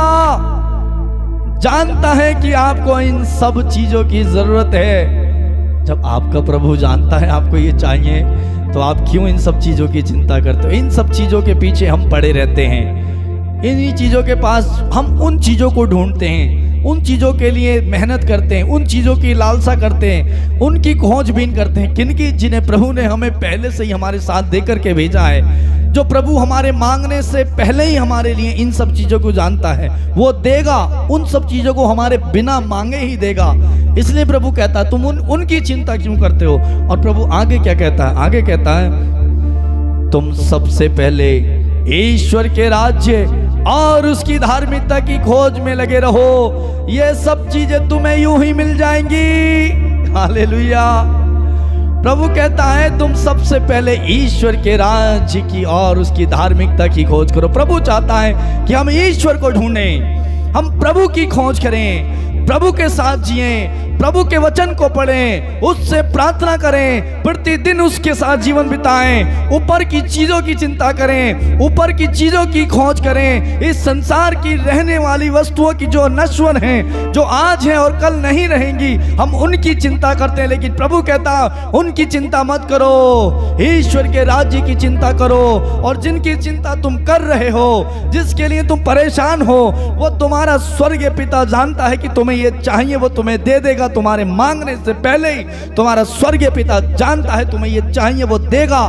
जानता है कि आपको इन सब चीजों की जरूरत है। जब आपका प्रभु जानता है आपको ये चाहिए, तो आप क्यों इन सब चीजों की चिंता करते हो। इन सब चीजों के पीछे हम पड़े रहते हैं, इन्हीं चीजों के पास हम उन चीजों को ढूंढते हैं, उन चीजों के लिए मेहनत करते हैं, उन चीजों की लालसा करते हैं, उनकी खोजबीन करते हैं। किनकी, जिन्हें प्रभु ने हमें पहले से ही हमारे साथ दे करके भेजा है। जो प्रभु हमारे मांगने से पहले ही हमारे लिए इन सब चीजों को जानता है, वो देगा, उन सब चीजों को हमारे बिना मांगे ही देगा। इसलिए प्रभु कहता है तुम उनकी चिंता क्यों करते हो। और प्रभु आगे क्या कहता है, आगे कहता है तुम सबसे पहले ईश्वर के राज्य और उसकी धार्मिकता की खोज में लगे रहो, ये सब चीजें तुम्हें यूं ही मिल जाएंगी। हालेलुया। प्रभु कहता है तुम सबसे पहले ईश्वर के राज्य की और उसकी धार्मिकता की खोज करो। प्रभु चाहता है कि हम ईश्वर को ढूंढें, हम प्रभु की खोज करें, प्रभु के साथ जिएं, प्रभु के वचन को पढ़ें, उससे प्रार्थना करें, प्रतिदिन उसके साथ जीवन बिताएं, ऊपर की चीजों की चिंता करें, ऊपर की चीजों की खोज करें। इस संसार की रहने वाली वस्तुओं की जो नश्वर हैं, जो आज हैं और कल नहीं रहेंगी, हम उनकी चिंता करते हैं। लेकिन प्रभु कहता उनकी चिंता मत करो, ईश्वर के राज्य की चिंता करो। और जिनकी चिंता तुम कर रहे हो, जिसके लिए तुम परेशान हो, वो तुम्हारा स्वर्गीय पिता जानता है कि तुम्हें ये चाहिए, वो तुम्हें दे देगा। तुम्हारे मांगने से पहले ही तुम्हारा स्वर्गीय पिता जानता है तुम्हें ये चाहिए, वो देगा।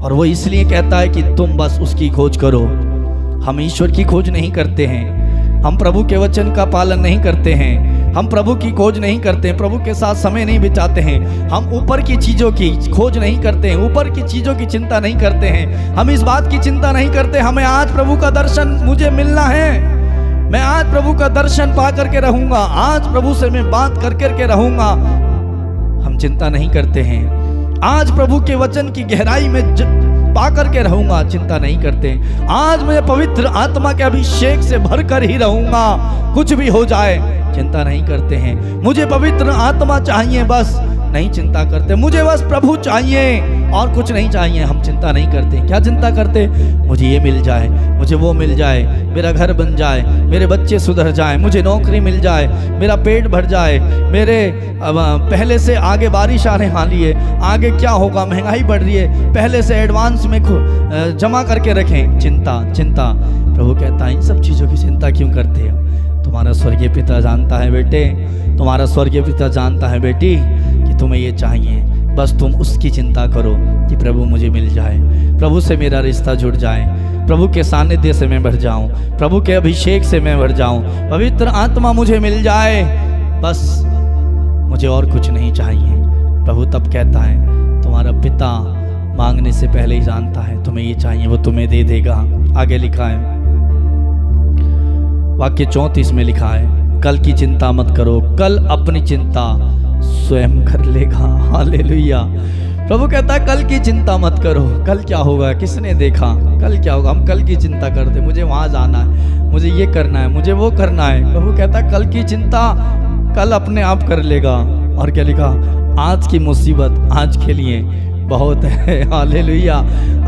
और वो इसलिए कहता है कि तुम बस उसकी खोज करो। हम ईश्वर की खोज नहीं करते हैं, हम प्रभु के वचन का पालन नहीं करते हैं, हम प्रभु की खोज नहीं करते हैं, प्रभु के साथ समय नहीं बिताते हैं, हम ऊपर की चीजों की खोज नहीं करते हैं, ऊपर की चीजों की चिंता नहीं करते हैं। हम इस बात की चिंता नहीं करते हमें आज प्रभु का दर्शन मुझे मिलना है, मैं आज प्रभु का दर्शन पा करके रहूंगा, आज प्रभु से मैं बात कर करके रहूंगा। हम चिंता नहीं करते हैं आज प्रभु के वचन की गहराई में पा करके रहूंगा, चिंता नहीं करते। आज मैं पवित्र आत्मा के अभिषेक से भर कर ही रहूंगा, कुछ भी हो जाए चिंता नहीं करते हैं। मुझे पवित्र आत्मा चाहिए, बस नहीं चिंता करते। मुझे बस प्रभु चाहिए और कुछ नहीं चाहिए, हम चिंता नहीं करते। क्या चिंता करते, मुझे ये मिल जाए, मुझे वो मिल जाए, मेरा घर बन जाए, मेरे बच्चे सुधर जाए, मुझे नौकरी मिल जाए, मेरा पेट भर जाए, मेरे पहले से आगे बारिश आने वाली है, आगे क्या होगा, महंगाई बढ़ रही है, पहले से एडवांस में जमा करके रखें। चिंता चिंता। प्रभु कहता है इन सब चीज़ों की चिंता क्यों करते हो। तुम्हारा स्वर्गीय पिता जानता है बेटे, तुम्हारा स्वर्गीय पिता जानता है बेटी कि तुम्हें ये चाहिए। बस तुम उसकी चिंता करो कि प्रभु मुझे मिल जाए, प्रभु से मेरा रिश्ता जुड़ जाए, प्रभु के सानिध्य से मैं भर जाऊं, प्रभु के अभिषेक से मैं भर जाऊं, पवित्र आत्मा मुझे मिल जाए, बस मुझे और कुछ नहीं चाहिए। प्रभु तब कहता है तुम्हारा पिता मांगने से पहले ही जानता है तुम्हें ये चाहिए, वो तुम्हें दे देगा। आगे लिखा है वाक्य 34 में लिखा है कल की चिंता मत करो, कल अपनी चिंता स्वयं कर लेगा। हालेलुया। प्रभु कहता है कल की चिंता मत करो। कल क्या होगा किसने देखा, कल क्या होगा। हम कल की चिंता करते, मुझे वहाँ जाना है, मुझे ये करना है, मुझे वो करना है। प्रभु कहता है कल की चिंता कल अपने आप कर लेगा। और क्या लिखा, आज की मुसीबत आज के लिए बहुत है। हालेलुया।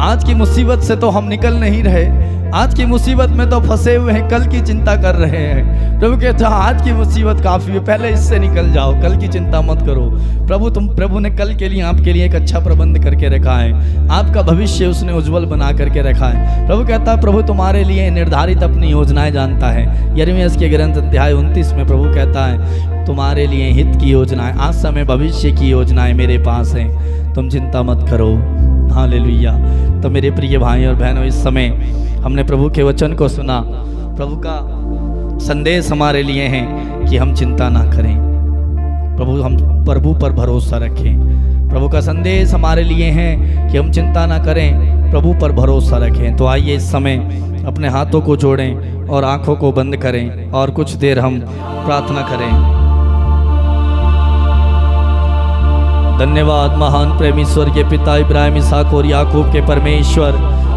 आज की मुसीबत से तो हम निकल नहीं रहे, आज की मुसीबत में तो फंसे हुए हैं, कल की चिंता कर रहे हैं। प्रभु कहता है आज की मुसीबत काफ़ी है, पहले इससे निकल जाओ, कल की चिंता मत करो। प्रभु ने कल के लिए आपके लिए एक अच्छा प्रबंध करके रखा है, आपका भविष्य उसने उज्जवल बना करके रखा है। प्रभु कहता है प्रभु तुम्हारे लिए निर्धारित अपनी योजनाएं जानता है। यिर्मयाह के ग्रंथ अध्याय 29 में प्रभु कहता है तुम्हारे लिए हित की योजनाएं, आज समय भविष्य की योजनाएं मेरे पास हैं, तुम चिंता मत करो। हालेलुया। तो मेरे प्रिय भाई और बहनों, इस समय हमने प्रभु के वचन को सुना। प्रभु का संदेश हमारे लिए है कि हम चिंता ना करें, हम प्रभु पर भरोसा रखें। प्रभु का संदेश हमारे लिए है कि हम चिंता ना करें, प्रभु पर भरोसा रखें। तो आइए इस समय अपने हाथों को जोड़ें और आंखों को बंद करें और कुछ देर हम प्रार्थना करें। धन्यवाद महान प्रेमी स्वर्गीय पिता इब्राहिम, इसहाक और याकूब के परमेश्वर,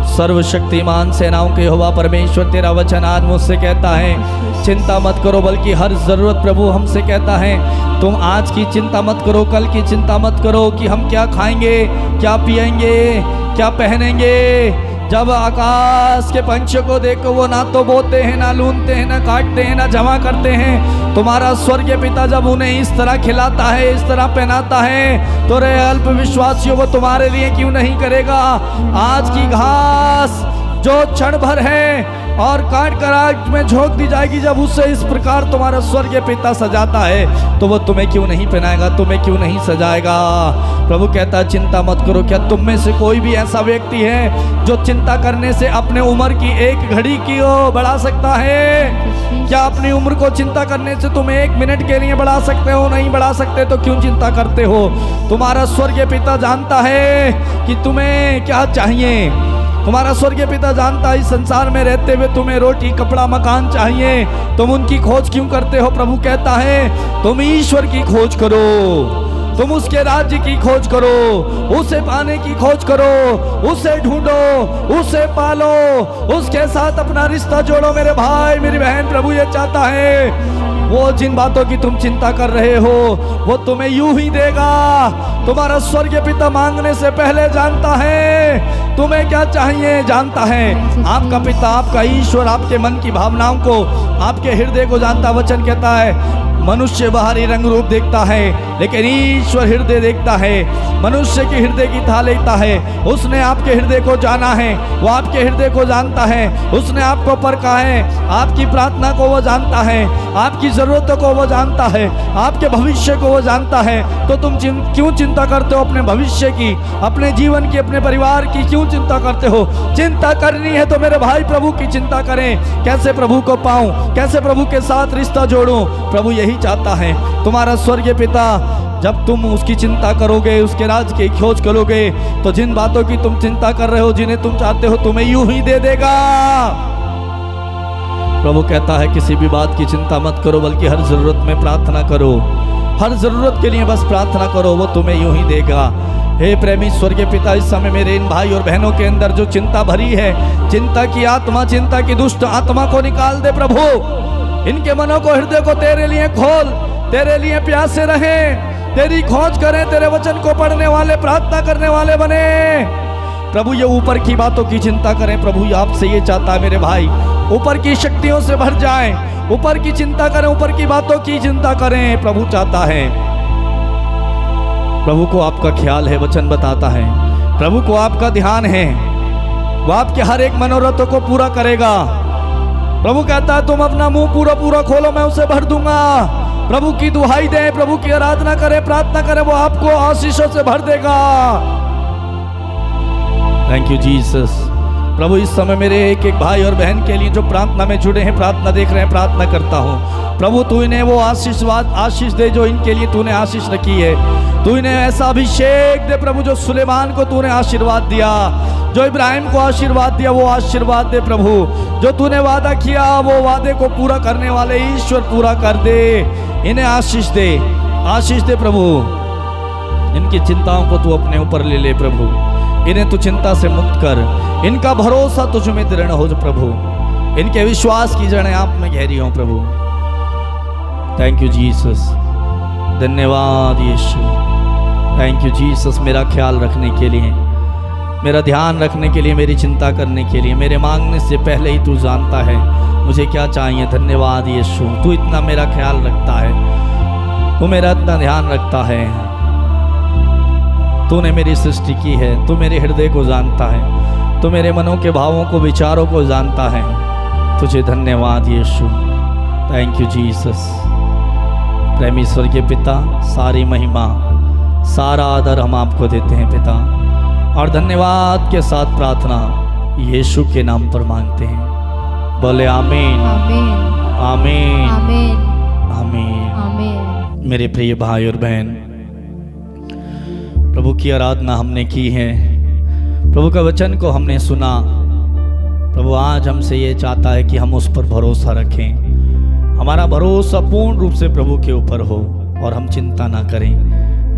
सर्वशक्तिमान सेनाओं के यहोवा परमेश्वर, तेरा वचन आज मुझसे कहता है चिंता मत करो, बल्कि हर ज़रूरत प्रभु हमसे कहता है तुम आज की चिंता मत करो, कल की चिंता मत करो कि हम क्या खाएंगे, क्या पिएंगे, क्या पहनेंगे। जब आकाश के पंछियों को देखो, वो ना तो बोते हैं, ना लूनते हैं, ना काटते हैं, ना जमा करते हैं। तुम्हारा स्वर्गीय पिता जब उन्हें इस तरह खिलाता है, इस तरह पहनाता है, तो रे अल्प विश्वासियों वो तुम्हारे लिए क्यों नहीं करेगा। आज की घास जो क्षण भर है और काट कर आग में झोंक दी जाएगी, जब उससे इस प्रकार तुम्हारा स्वर्गीय पिता सजाता है, तो वो तुम्हें क्यों नहीं पहनाएगा, तुम्हें क्यों नहीं सजाएगा। प्रभु कहता है चिंता मत करो। क्या तुम में से कोई भी ऐसा व्यक्ति है जो चिंता करने से अपने उम्र की एक घड़ी की ओर बढ़ा सकता है? क्या अपनी उम्र को चिंता करने से तुम एक मिनट के लिए बढ़ा सकते हो? नहीं बढ़ा सकते तो क्यों चिंता करते हो। तुम्हारा स्वर्गीय पिता जानता है कि तुम्हें क्या चाहिए। तुम्हारा स्वर्गीय पिता जानता है इस संसार में रहते हुए तुम्हें रोटी, कपड़ा, मकान चाहिए, तुम उनकी खोज क्यों करते हो। प्रभु कहता है तुम ईश्वर की खोज करो, तुम उसके राज्य की खोज करो, उसे पाने की खोज करो, उसे ढूंढो, उसे पालो, उसके साथ अपना रिश्ता जोड़ो। मेरे भाई मेरी बहन, प्रभु ये चाहता है वो जिन बातों की तुम चिंता कर रहे हो वो तुम्हें यूं ही देगा। तुम्हारा स्वर्गीय पिता मांगने से पहले जानता है तुम्हें क्या चाहिए, जानता है। आपका पिता, आपका ईश्वर आपके मन की भावनाओं को, आपके हृदय को जानता। वचन कहता है मनुष्य बाहरी रंग रूप देखता है, लेकिन ईश्वर हृदय देखता है। मनुष्य की हृदय की था लेता है, उसने आपके हृदय को जाना है, वो आपके हृदय को जानता है, उसने आपको परखा है, आपकी प्रार्थना को वो जानता है, आपकी ज़रूरतों को वो जानता है, आपके भविष्य को वो जानता है। तो तुम क्यों चिंता करते हो अपने भविष्य की, अपने जीवन की, अपने परिवार की क्यों चिंता करते हो। चिंता करनी है तो मेरे भाई प्रभु की चिंता करें। कैसे प्रभु को पाऊं, कैसे प्रभु के साथ रिश्ता जोड़ूं। प्रभु यही चाहता है। तुम्हारा स्वर्गीय पिता जब तुम उसकी चिंता करोगे, उसके राज की खोज करोगे, तो जिन बातों की तुम चिंता कर रहे हो, जिन्हें तुम चाहते हो, तुम्हें यूं ही दे देगा। प्रभु कहता है किसी भी बात की चिंता मत करो, बल्कि हर जरूरत में प्रार्थना करो। हर जरूरत के लिए बस प्रार्थना करो, वो तुम्हें यूं ही देगा। हे प्रेमी स्वर्गीय पिता, इस समय मेरे इन भाई और बहनों के अंदर जो चिंता भरी है, चिंता की आत्मा, चिंता की दुष्ट आत्मा को निकाल दे प्रभु। इनके मनों को, हृदय को तेरे लिए खोल, तेरे लिए प्यासे रहें, तेरी खोज करें, तेरे वचन को पढ़ने वाले, प्रार्थना करने वाले बने। प्रभु ये ऊपर की बातों की चिंता करें। प्रभु आपसे ये चाहता है मेरे भाई, ऊपर की शक्तियों से भर जाएं, ऊपर की चिंता करें, ऊपर की बातों की चिंता करें। प्रभु चाहता है, प्रभु को आपका ख्याल है, वचन बताता है, प्रभु को आपका ध्यान है, वो आपके हर एक मनोरथों को पूरा करेगा। प्रभु कहता है तुम अपना मुंह पूरा पूरा खोलो, मैं उसे भर दूंगा। प्रभु की दुहाई दें, प्रभु की आराधना करें, प्रार्थना करें, वो आपको आशीषों से भर देगा। Thank you Jesus. प्रभु इस समय मेरे एक एक भाई और बहन के लिए जो प्रार्थना में जुड़े हैं, प्रार्थना देख रहे हैं, प्रार्थना करता हूँ प्रभु तू इन्हें वो आशीष दे जो इनके लिए तूने आशीष रखी है। तू इन्हें ऐसा अभिषेक दे प्रभु जो सुलेमान को तूने आशीर्वाद दिया, जो इब्राहिम को आशीर्वाद दिया, वो आशीर्वाद दे प्रभु। जो तूने वादा किया वो वादे को पूरा करने वाले ईश्वर पूरा कर दे। इन्हें आशीष दे, आशीष दे प्रभु। इनकी चिंताओं को तू अपने ऊपर ले ले प्रभु। इन्हें तू चिंता से मुक्त कर। इनका भरोसा तुझ में दृढ़ हो प्रभु। इनके विश्वास की जड़ें आप में गहरी हो प्रभु। Thank you Jesus. धन्यवाद यीशु। थैंक यू जीसस, मेरा ख्याल रखने के लिए, मेरा ध्यान रखने के लिए, मेरी चिंता करने के लिए। मेरे मांगने से पहले ही तू जानता है मुझे क्या चाहिए। धन्यवाद यीशु, तू इतना मेरा ख्याल रखता है, तू मेरा इतना ध्यान रखता है। तूने मेरी सृष्टि की है, तू मेरे हृदय को जानता है, तू मेरे मनों के भावों को, विचारों को जानता है। तुझे धन्यवाद यीशु। Thank you Jesus. प्रेमी स्वर्गीय पिता, सारी महिमा, सारा आदर हम आपको देते हैं पिता, और धन्यवाद के साथ प्रार्थना यीशु के नाम पर मांगते हैं। बोले आमीन आमीन आमीन आमीन आमीन। आमीन। मेरे प्रिय भाई और बहन, प्रभु की आराधना हमने की है, प्रभु का वचन को हमने सुना। प्रभु आज हमसे ये चाहता है कि हम उस पर भरोसा रखें। हमारा भरोसा पूर्ण रूप से प्रभु के ऊपर हो और हम चिंता ना करें,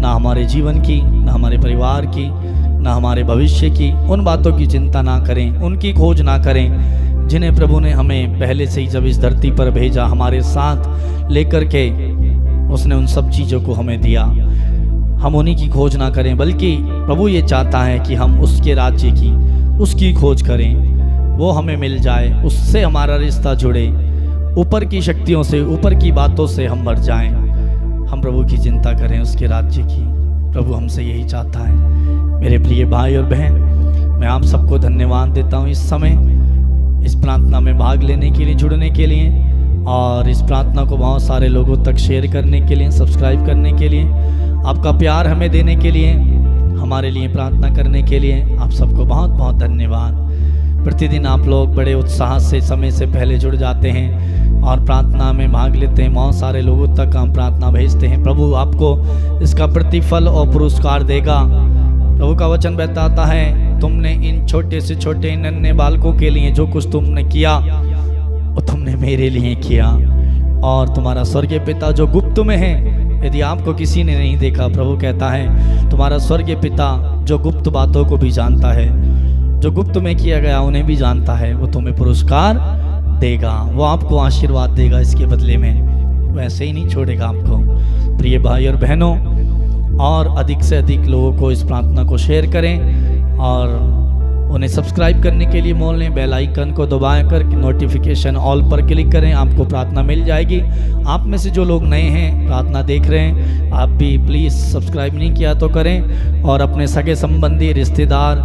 ना हमारे जीवन की, ना हमारे परिवार की, ना हमारे भविष्य की। उन बातों की चिंता ना करें, उनकी खोज ना करें जिन्हें प्रभु ने हमें पहले से ही जब इस धरती पर भेजा, हमारे साथ लेकर के उसने उन सब चीज़ों को हमें दिया। हम उन्हीं की खोज ना करें, बल्कि प्रभु ये चाहता है कि हम उसके राज्य की, उसकी खोज करें, वो हमें मिल जाए, उससे हमारा रिश्ता जुड़े, ऊपर की शक्तियों से, ऊपर की बातों से हम भर जाएं। हम प्रभु की चिंता करें, उसके राज्य की। प्रभु हमसे यही चाहता है। मेरे प्रिय भाई और बहन, मैं आप सबको धन्यवाद देता हूँ इस समय इस प्रार्थना में भाग लेने के लिए, जुड़ने के लिए, और इस प्रार्थना को बहुत सारे लोगों तक शेयर करने के लिए, सब्सक्राइब करने के लिए, आपका प्यार हमें देने के लिए, हमारे लिए प्रार्थना करने के लिए आप सबको बहुत बहुत धन्यवाद। प्रतिदिन आप लोग बड़े उत्साह से समय से पहले जुड़ जाते हैं और प्रार्थना में भाग लेते हैं। बहुत सारे लोगों तक हम प्रार्थना भेजते हैं। प्रभु आपको इसका प्रतिफल और पुरस्कार देगा। प्रभु का वचन बताता है, तुमने इन छोटे से छोटे नन्हे बालकों के लिए जो कुछ तुमने किया वो तुमने मेरे लिए किया, और तुम्हारा स्वर्गीय पिता जो गुप्त में है, यदि आपको किसी ने नहीं देखा, प्रभु कहता है तुम्हारा स्वर्गीय पिता जो गुप्त बातों को भी जानता है, जो गुप्त में किया गया उन्हें भी जानता है, वो तुम्हें पुरस्कार देगा, वो आपको आशीर्वाद देगा इसके बदले में। वो ऐसे ही नहीं छोड़ेगा आपको। प्रिय भाई और बहनों, और अधिक से अधिक लोगों को इस प्रार्थना को शेयर करें और उन्हें सब्सक्राइब करने के लिए बोल लें। बेल आइकन को दबाएं कर नोटिफिकेशन ऑल पर क्लिक करें, आपको प्रार्थना मिल जाएगी। आप में से जो लोग नए हैं, प्रार्थना देख रहे हैं, आप भी प्लीज़ सब्सक्राइब नहीं किया तो करें, और अपने सगे संबंधी, रिश्तेदार,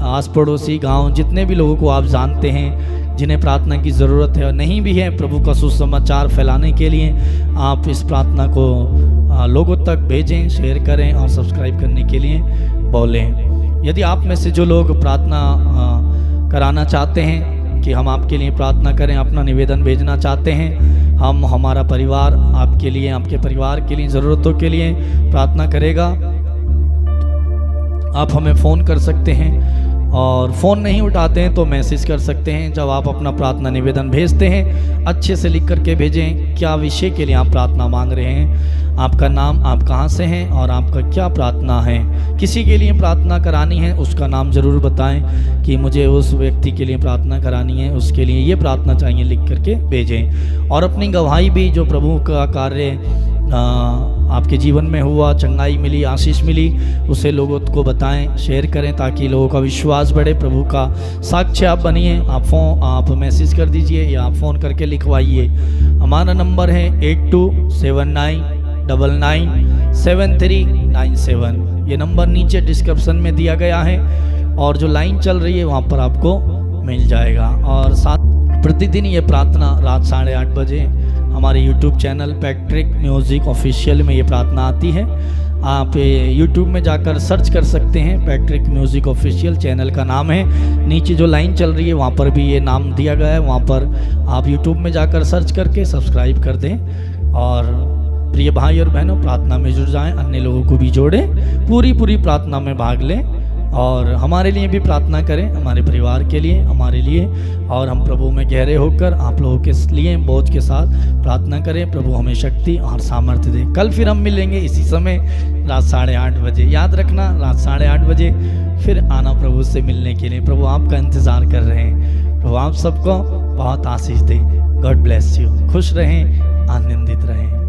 आस पड़ोसी, गांव, जितने भी लोगों को आप जानते हैं जिन्हें प्रार्थना की ज़रूरत है और नहीं भी है, प्रभु का सुसमाचार फैलाने के लिए आप इस प्रार्थना को लोगों तक भेजें, शेयर करें और सब्सक्राइब करने के लिए बोलें। यदि आप में से जो लोग प्रार्थना कराना चाहते हैं कि हम आपके लिए प्रार्थना करें, अपना निवेदन भेजना चाहते हैं, हम, हमारा परिवार आपके लिए, आपके परिवार के लिए, ज़रूरतों के लिए प्रार्थना करेगा, आप हमें फ़ोन कर सकते हैं, और फ़ोन नहीं उठाते हैं तो मैसेज कर सकते हैं। जब आप अपना प्रार्थना निवेदन भेजते हैं, अच्छे से लिख करके भेजें क्या विषय के लिए आप प्रार्थना मांग रहे हैं, आपका नाम, आप कहाँ से हैं और आपका क्या प्रार्थना है। किसी के लिए प्रार्थना करानी है उसका नाम ज़रूर बताएं कि मुझे उस व्यक्ति के लिए प्रार्थना करानी है, उसके लिए ये प्रार्थना चाहिए, लिख करके भेजें। और अपनी गवाही भी, जो प्रभु का कार्य आपके जीवन में हुआ, चंगाई मिली, आशीष मिली, उसे लोगों को बताएं, शेयर करें, ताकि लोगों का विश्वास बढ़े। प्रभु का साक्ष्य आप बनिए। आप मैसेज कर दीजिए या आप फ़ोन करके लिखवाइए। हमारा नंबर है 8279997397। ये नंबर नीचे डिस्क्रिप्शन में दिया गया है, और जो लाइन चल रही है वहाँ पर आपको मिल जाएगा। और साथ प्रतिदिन ये प्रार्थना रात 8:30 बजे हमारे YouTube channel Patrick music official में ये प्रार्थना आती है। आप YouTube में जाकर सर्च कर सकते हैं, पैट्रिक म्यूज़िक ऑफिशियल चैनल का नाम है। नीचे जो लाइन चल रही है वहाँ पर भी ये नाम दिया गया है, वहाँ पर आप YouTube में जाकर सर्च करके सब्सक्राइब कर दें। और प्रिय भाई और बहनों, प्रार्थना में जुड़ जाएं, अन्य लोगों को भी जोड़ें, पूरी प्रार्थना में भाग लें। और हमारे लिए भी प्रार्थना करें, हमारे परिवार के लिए, हमारे लिए, और हम प्रभु में गहरे होकर आप लोगों के लिए बोझ के साथ प्रार्थना करें। प्रभु हमें शक्ति और सामर्थ्य दे। कल फिर हम मिलेंगे इसी समय रात 8:30 बजे। याद रखना, रात 8:30 बजे फिर आना प्रभु से मिलने के लिए। प्रभु आपका इंतज़ार कर रहे हैं। प्रभु आप सबको बहुत आशीष दे। God bless you. खुश रहें, आनंदित रहें।